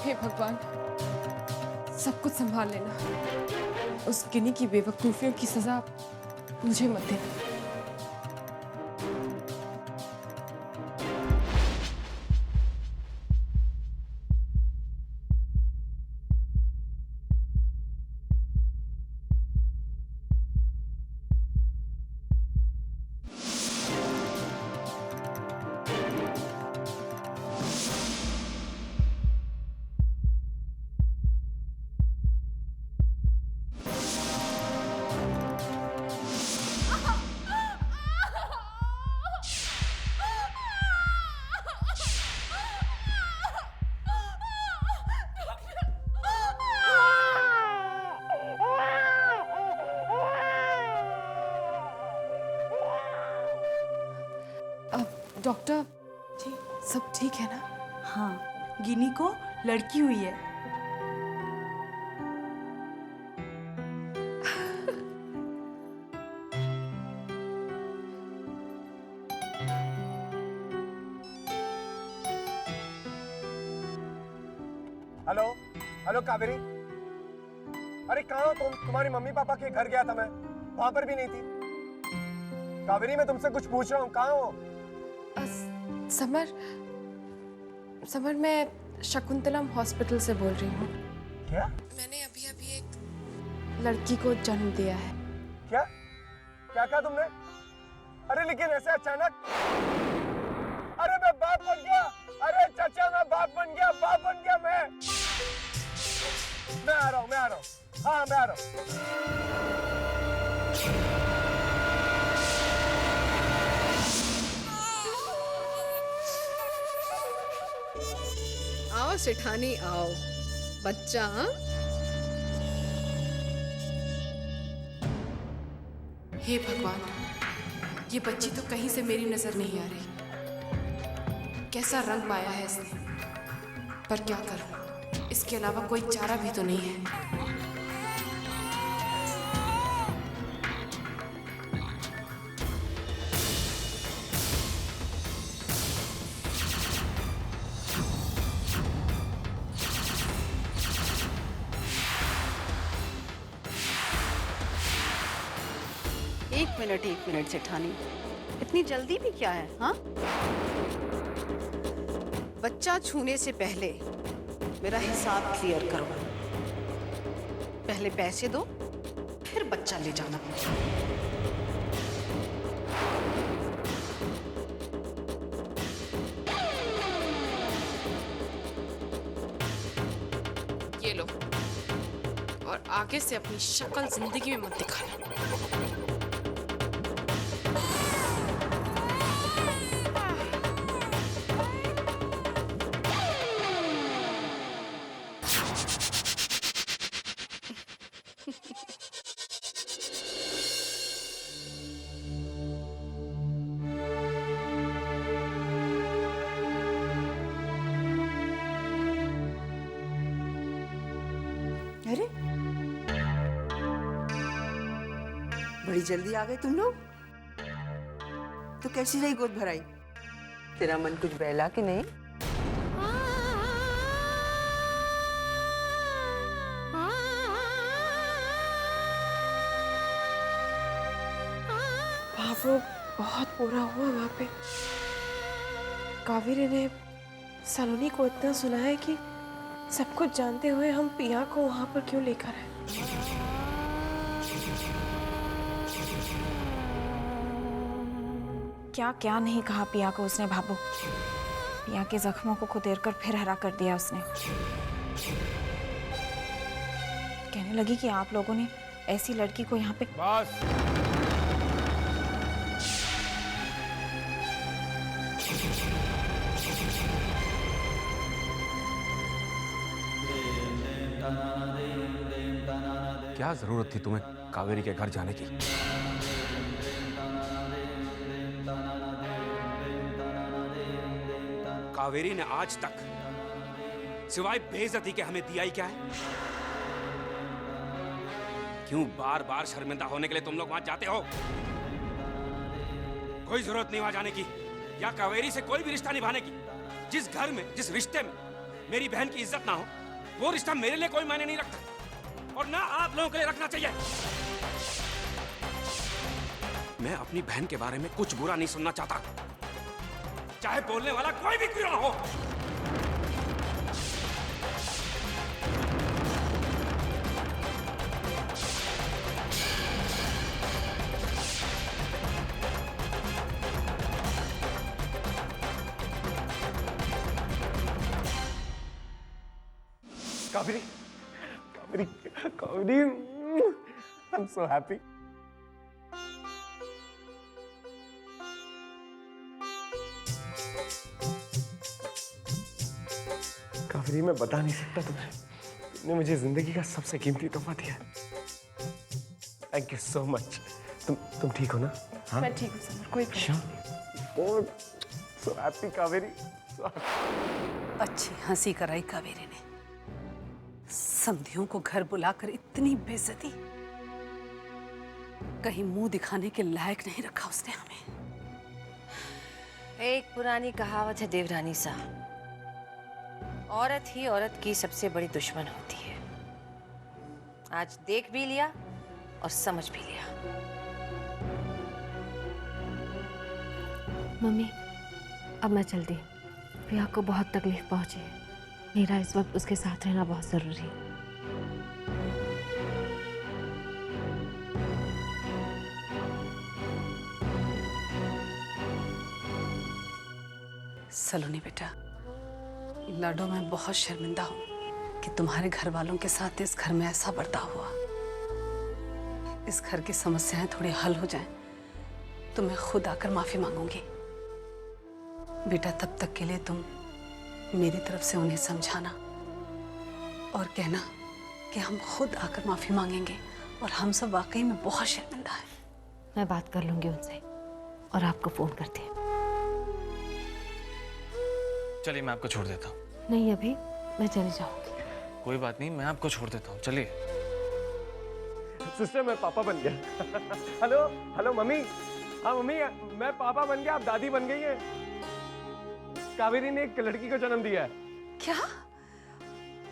हे भगवान, सब कुछ संभाल लेना। उस गिनी की बेवकूफियों की सजा मुझे मत देना। डॉक्टर जी, सब ठीक है ना? हाँ, गिनी को लड़की हुई है। हेलो हेलो कावेरी, अरे कहाँ हो तुम? तुम्हारी मम्मी पापा के घर गया था मैं, वहां पर भी नहीं थी। कावेरी मैं तुमसे कुछ पूछ रहा हूँ, कहाँ हो? समर, समर मैं शकुंतलम हॉस्पिटल से बोल रही हूँ। क्या? मैंने अभी अभी एक लड़की को जन्म दिया है। क्या क्या कहा तुमने? अरे लेकिन ऐसे अचानक? अरे मैं बाप बन गया! अरे चाचा मैं बाप बन गया, बाप बन गया मैं आ रहा हूँ, मैं आ रहा हूँ। हाँ मैं आ रहा हूँ। आओ सेठानी आओ, बच्चा। हाँ? हे भगवान, ये बच्ची तो कहीं से मेरी नजर नहीं आ रही। कैसा रंग पाया है इसने, पर क्या करूं, इसके अलावा कोई चारा भी तो नहीं है। एक मिनट सेठानी, इतनी जल्दी भी क्या है? हाँ, बच्चा छूने से पहले मेरा हिसाब क्लियर करो। पहले पैसे दो, फिर बच्चा ले जाना। ये लो, और आगे से अपनी शक्ल जिंदगी में मत दिखाना। अरे बड़ी जल्दी आ गए तुम लोग। तो कैसी रही गोद भराई? तेरा मन कुछ बहला कि नहीं? भावो बहुत बुरा हुआ वहां पे। कावेरी ने सलोनी को इतना सुनाया कि सब कुछ जानते हुए हम पिया को वहां पर क्यों लेकर आए। क्या क्या नहीं कहा पिया को उसने भाबो। पिया के जख्मों को खुदेर कर फिर हरा कर दिया उसने। कहने लगी कि आप लोगों ने ऐसी लड़की को यहाँ पे। बस क्या जरूरत थी तुम्हें कावेरी के घर जाने की? कावेरी ने आज तक सिवाय बेइज्जती के हमें दिया ही क्या है? क्यों बार बार शर्मिंदा होने के लिए तुम लोग वहां जाते हो? कोई जरूरत नहीं वहां जाने की, या कावेरी से कोई भी रिश्ता निभाने की। जिस घर में, जिस रिश्ते में मेरी बहन की इज्जत ना हो, वो रिश्ता मेरे लिए कोई मायने नहीं रखता और ना आप लोगों के लिए रखना चाहिए। मैं अपनी बहन के बारे में कुछ बुरा नहीं सुनना चाहता, चाहे बोलने वाला कोई भी क्यों ना हो। Kaveri, Kaveri, Kaveri, I'm so happy. Kaveri, मैं बता नहीं सकता तुम्हें, तुमने मुझे जिंदगी का सबसे कीमती तोहफा दिया। Thank you so much. तुम ठीक हो ना? हाँ, मैं ठीक हूँ समर, कोई problem. So happy Kaveri, so happy. अच्छी हंसी कराई कावेरी ने। समधियों को घर बुलाकर इतनी बेइज्जती, कहीं मुंह दिखाने के लायक नहीं रखा उसने हमें। एक पुरानी कहावत है देवरानी साहब, औरत ही औरत की सबसे बड़ी दुश्मन होती है। आज देख भी लिया और समझ भी लिया। मम्मी, अब मैं चलती। प्रिया को बहुत तकलीफ पहुंची है, मेरा इस वक्त उसके साथ रहना बहुत जरूरी है। सलोनी बेटा, लाडो, मैं बहुत शर्मिंदा हूँ कि तुम्हारे घर वालों के साथ इस घर में ऐसा बर्ताव हुआ। इस घर की समस्याएं थोड़ी हल हो जाएं तो मैं खुद आकर माफी मांगूंगी। बेटा, तब तक के लिए तुम मेरी तरफ से उन्हें समझाना और कहना कि हम खुद आकर माफी मांगेंगे और हम सब वाकई में बहुत शर्मिंदा हैं। मैं बात कर लूंगी उनसे और आपको फोन करती हूँ। चलिए, मैं आपको छोड़ देता हूँ। नहीं, अभी मैं चली जाऊंगी। कोई बात नहीं, मैं आपको छोड़ देता हूँ, चलिए। सिस्टर, मैं पापा बन गया। Hello, hello mummy. हाँ मम्मी, मैं पापा बन गया, आप दादी बन गई हैं। कावेरी ने एक लड़की को जन्म दिया है। क्या?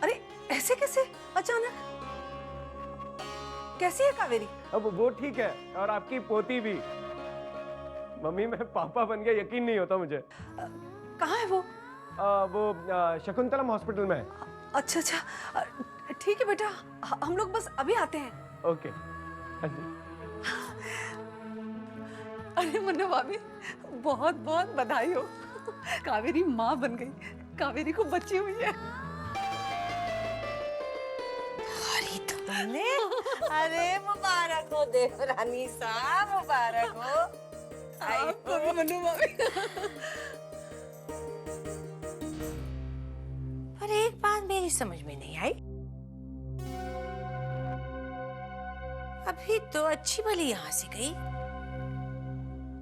अरे ऐसे कैसे अचानक? कैसी है कावेरी? अब वो ठीक है और आपकी पोती भी। मम्मी, मैं पापा बन गया, यकीन नहीं होता मुझे। कहाँ है वो? वो शकुंतलम हॉस्पिटल में है। अच्छा अच्छा, ठीक है बेटा, हम लोग बस अभी आते हैं। ओके। हाँ जी। अरे मुन्ना भाभी, बहुत बहुत बधाई हो। कावेरी माँ बन गई, कावेरी को बच्ची हुई है। तुमने अरे मुबारक हो देवरानी साहब, मुबारक हो। आपको भी मुन्ना भाभी। पर एक बात मेरी समझ में नहीं आई, अभी तो अच्छी भली यहाँ से गई,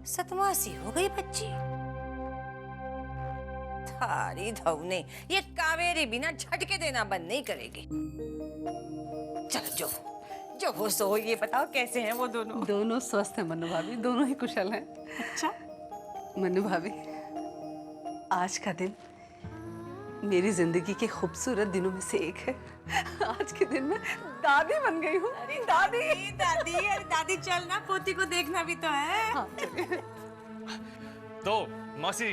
सतमासी हो गई बच्ची। थारी धौने, ये कावेरी बिना झटके देना बंद नहीं करेगी। चलो जो जो हो सो, ये बताओ कैसे हैं वो दोनों? दोनों स्वस्थ हैं मन्नू भाभी, दोनों ही कुशल हैं। अच्छा, मन्नू भाभी, आज का दिन मेरी जिंदगी के खूबसूरत दिनों में से एक है। आज के दिन में दादी बन गई हूँ। दादी दादी, अरे दादी चल ना, पोती को देखना भी तो है। हाँ, चलिए। तो मौसी,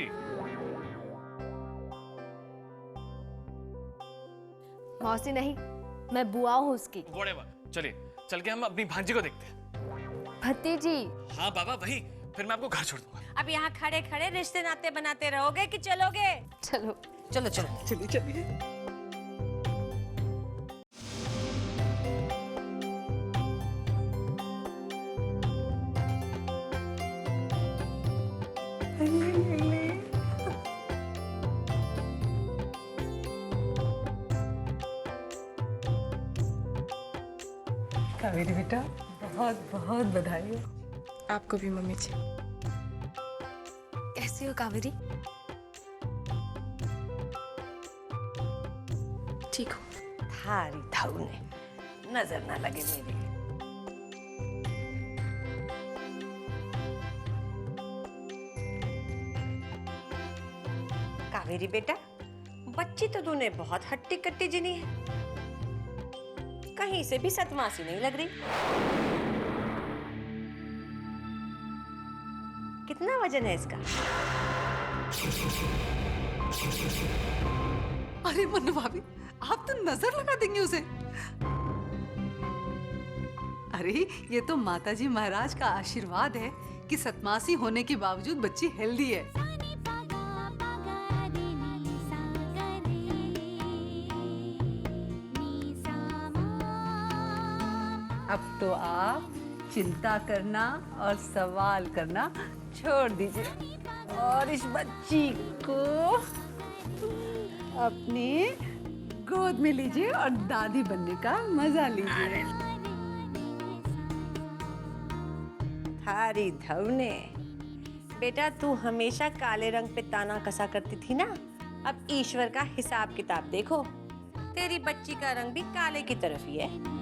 मौसी नहीं, मैं बुआ हूँ उसकी। व्हाटएवर, चलिए चल के हम अपनी भांजी को देखते हैं। भतीजी। हाँ बाबा, वही। फिर मैं आपको घर छोड़ दूंगा। अब यहाँ खड़े खड़े रिश्ते नाते बनाते रहोगे कि चलोगे? चलो चलो चलो चलिए चलिए। कावेरी बेटा, बहुत बहुत बधाई हो। आपको भी मम्मी जी। कैसी हो कावेरी? ठीक हो? थारी धौने, नजर ना लगे मेरी। कावेरी बेटा, बच्ची तो तूने बहुत हट्टी कट्टी जिनी है, कहीं से भी सतमासी नहीं लग रही। कितना वजन है इसका? अरे मन्नू भाभी, आप तो नजर लगा देंगे उसे। अरे ये तो माताजी महाराज का आशीर्वाद है कि सतमासी होने के बावजूद बच्ची हेल्दी है। अब तो आप चिंता करना और सवाल करना छोड़ दीजिए और इस बच्ची को अपनी गोद में लीजिए और दादी बनने का मजा लीजिए। थारी धवने, बेटा तू हमेशा काले रंग पे ताना कसा करती थी ना, अब ईश्वर का हिसाब किताब देखो, तेरी बच्ची का रंग भी काले की तरफ ही है।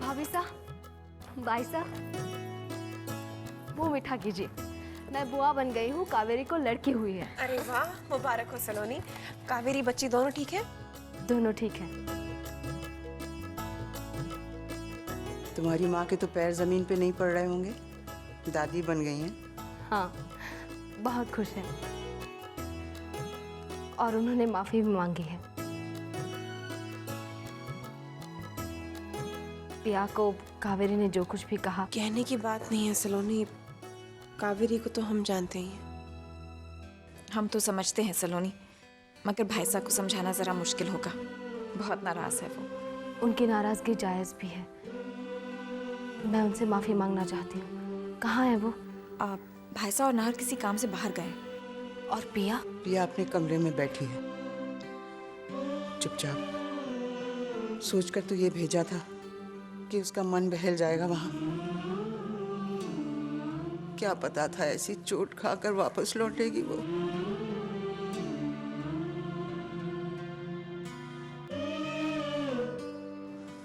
भाभी साहब, भाई साहब, मुंह मीठा कीजिए। मैं बुआ बन गई हूँ, कावेरी को लड़की हुई है। अरे वाह, मुबारक हो सलोनी। कावेरी बच्ची दोनों ठीक है? दोनों ठीक है। तुम्हारी माँ के तो पैर जमीन पे नहीं पड़ रहे होंगे, दादी बन गई हैं। हाँ, बहुत खुश है और उन्होंने माफी भी मांगी है। पिया को कावेरी ने जो कुछ भी कहा, कहने की बात नहीं है सलोनी, कावेरी को तो हम जानते ही हैं। हम तो समझते हैं सलोनी, मगर भाई साहब को समझाना जरा मुश्किल होगा, बहुत नाराज है वो। उनकी नाराजगी जायज भी है। मैं उनसे माफी मांगना चाहती हूँ। कहाँ है वो? भाई साहब और नाहर किसी काम से बाहर गए। और पिया? पिया अपने कमरे में बैठी है चुपचाप। सोचकर तो ये भेजा था कि उसका मन बहल जाएगा वहां। क्या पता था ऐसी चोट खाकर वापस लौटेगी वो।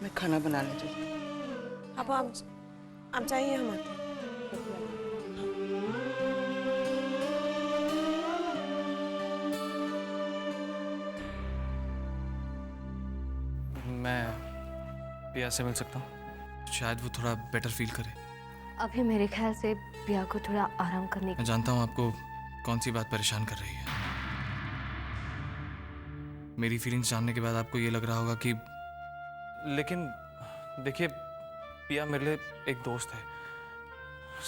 मैं खाना बना लेती हूँ। अब आप जाइए, हम आते हैं। मैं पिया से मिल सकता हूँ? शायद वो थोड़ा बेटर फील करे। अभी मेरे ख्याल से पिया को थोड़ा आराम करने मैं जानता हूँ आपको कौन सी बात परेशान कर रही है। मेरी फीलिंग्स जानने के बाद आपको ये लग रहा होगा कि, लेकिन देखिए पिया मेरे लिए एक दोस्त है,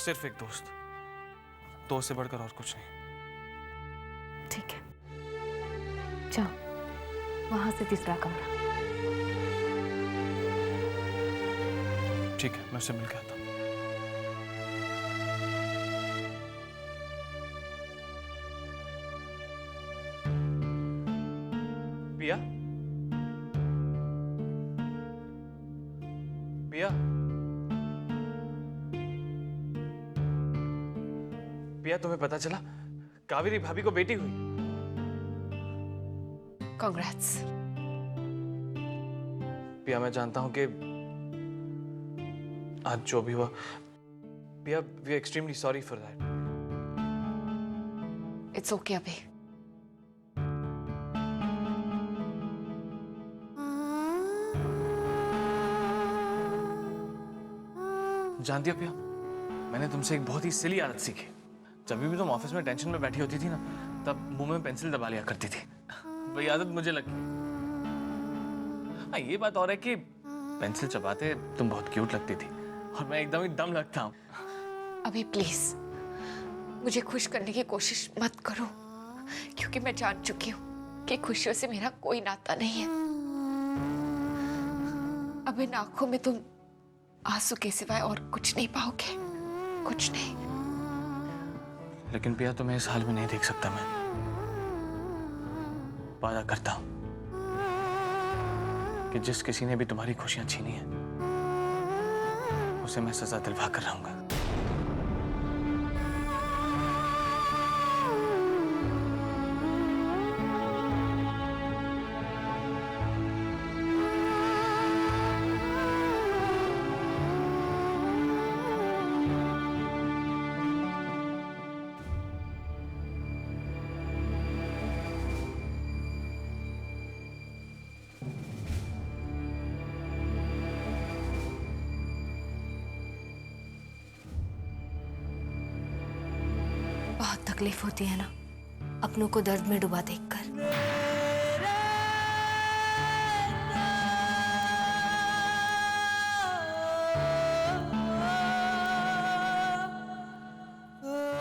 सिर्फ एक दोस्त। दोस्त से बढ़कर और कुछ नहीं। ठीक है, जाओ वहां से तीसरा कमरा। ठीक है, मैं उससे मिल के आता हूँ। पिया, पिया, पिया, तुम्हें पता चला कावेरी भाभी को बेटी हुई? कांग्रेट्स। पिया मैं जानता हूं कि आज जो भी हुआ, Piya we are extremely sorry for that. It's okay अभी। जानती हो पिया, मैंने तुमसे एक बहुत ही सिली आदत सीखी। जब भी तुम ऑफिस में टेंशन में बैठी होती थी ना, तब मुंह में पेंसिल दबा लिया करती थी। वही आदत मुझे लगी। हाँ, ये बात और है कि पेंसिल चबाते तुम बहुत क्यूट लगती थी और मैं एकदम ही दम लगता हूँ। अभी प्लीज मुझे खुश करने की कोशिश मत करो, क्योंकि मैं जान चुकी हूँ कि खुशियों से मेरा कोई नाता नहीं है। अब इन आंखों में तुम आंसू के सिवाय और कुछ नहीं पाओगे, कुछ नहीं। लेकिन पिया तुम्हें इस हाल में नहीं देख सकता मैं। वादा करता हूं कि जिस किसी ने भी तुम्हारी खुशियां छीनी है, उसे मैं सजा दिलवा कर रहूंगा। तकलीफ होती है ना अपनों को दर्द में डुबा देखकर।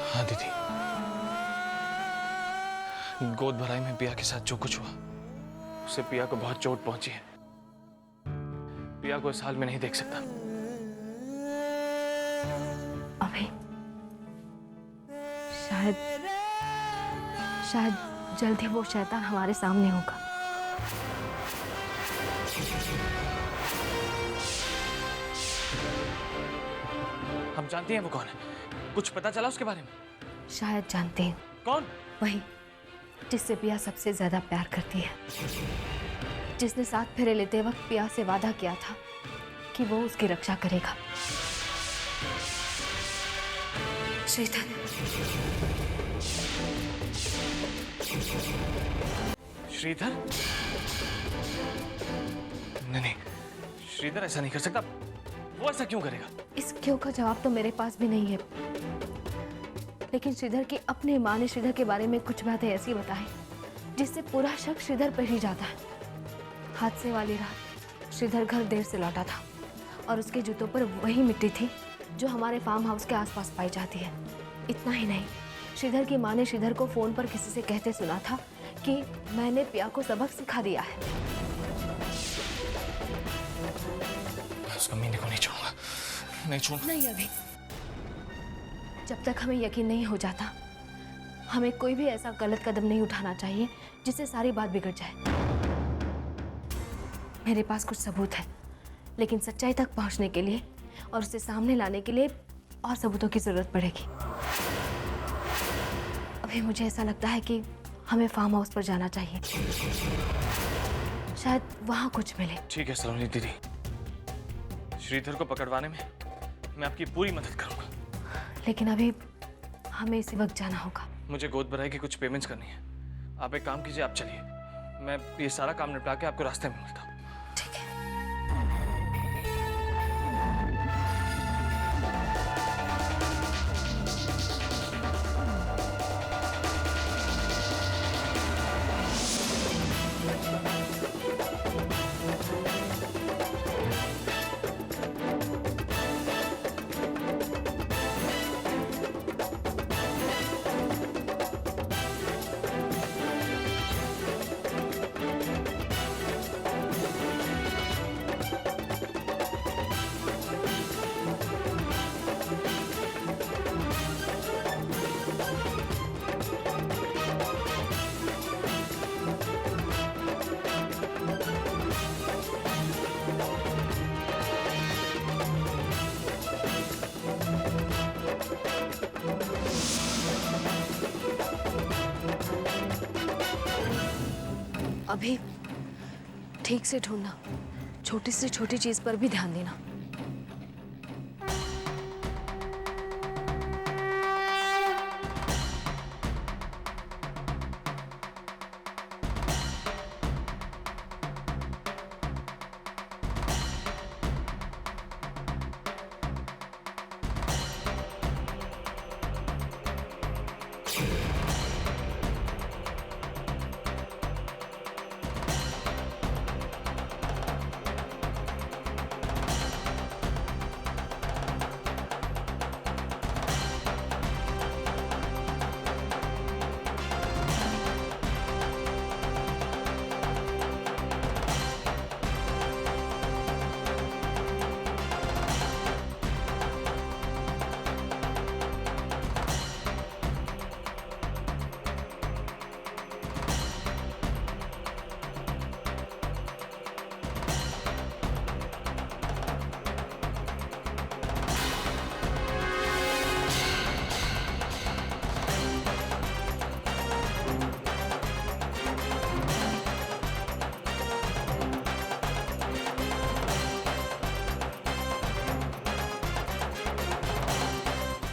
हाँ दीदी, गोद भराई में पिया के साथ जो कुछ हुआ उससे पिया को बहुत चोट पहुंची है। पिया को इस हाल में नहीं देख सकता। अभी शायद जल्द ही वो शैतान हमारे सामने होगा। हम जानते हैं वो कौन है? कुछ पता चला उसके बारे में? शायद जानते हैं। कौन? वही जिससे पिया सबसे ज्यादा प्यार करती है, जिसने साथ फेरे लेते वक्त पिया से वादा किया था कि वो उसकी रक्षा करेगा। श्रीधर। श्रीधर? नहीं, श्रीधर ऐसा नहीं कर सकता। वो ऐसा क्यों करेगा? इस क्यों का जवाब तो मेरे पास भी नहीं है, लेकिन श्रीधर की अपनी माँ ने श्रीधर के बारे में कुछ बातें ऐसी बताई जिससे पूरा शक श्रीधर पर ही जाता है। हादसे वाली रात श्रीधर घर देर से लौटा था और उसके जूतों पर वही मिट्टी थी जो हमारे फार्म हाउस के आसपास पाई जाती है। इतना ही नहीं, श्रीधर की माँ ने श्रीधर को फोन पर किसी से कहते सुना था कि मैंने पिया को सबक सिखा दिया है। मैं उसको मीने को नहीं छोड़ूंगा, नहीं छोड़ूंगा। नहीं अभी, जब तक हमें यकीन नहीं हो जाता हमें कोई भी ऐसा गलत कदम नहीं उठाना चाहिए जिससे सारी बात बिगड़ जाए। मेरे पास कुछ सबूत है, लेकिन सच्चाई तक पहुंचने के लिए और उसे सामने लाने के लिए और सबूतों की जरूरत पड़ेगी। अभी मुझे ऐसा लगता है कि हमें फार्म हाउस पर जाना चाहिए, शायद वहां कुछ मिले। ठीक है सलोनी दीदी, श्रीधर को पकड़वाने में मैं आपकी पूरी मदद करूंगा, लेकिन अभी हमें इसी वक्त जाना होगा। मुझे गोद भराई की कुछ पेमेंट्स करनी है। आप एक काम कीजिए, आप चलिए, मैं ये सारा काम निपटा के आपको रास्ते में मिलता हूँ। ठीक है। अभी ठीक से ढूंढना, छोटी से छोटी चीज पर भी ध्यान देना।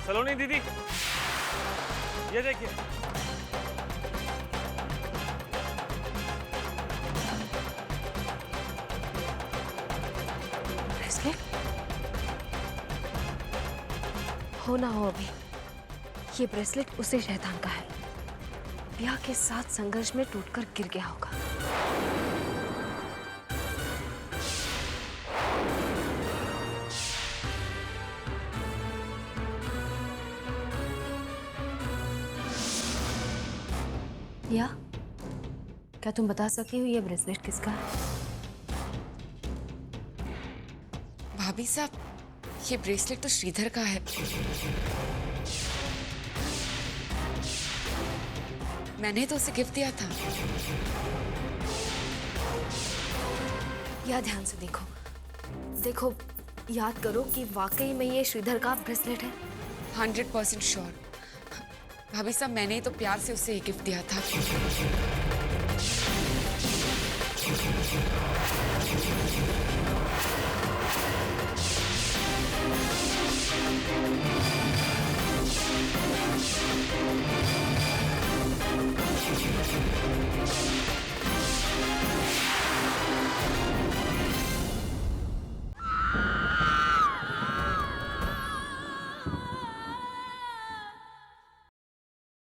सलोनी दीदी, ये देखिए, ब्रेसलेट हो ना हो अभी, ये ब्रेसलेट उसी शैतान का है। पिया के साथ संघर्ष में टूटकर गिर गया होगा। या क्या तुम बता सकती हो ये ब्रेसलेट किसका है? भाभी साहब, ये ब्रेसलेट तो श्रीधर का है। मैंने तो उसे गिफ्ट दिया था। या ध्यान से देखो, देखो, याद करो कि वाकई में ये श्रीधर का ब्रेसलेट है। 100% श्योर। भाभी साहब, मैंने ही तो प्यार से उसे ये गिफ्ट दिया था।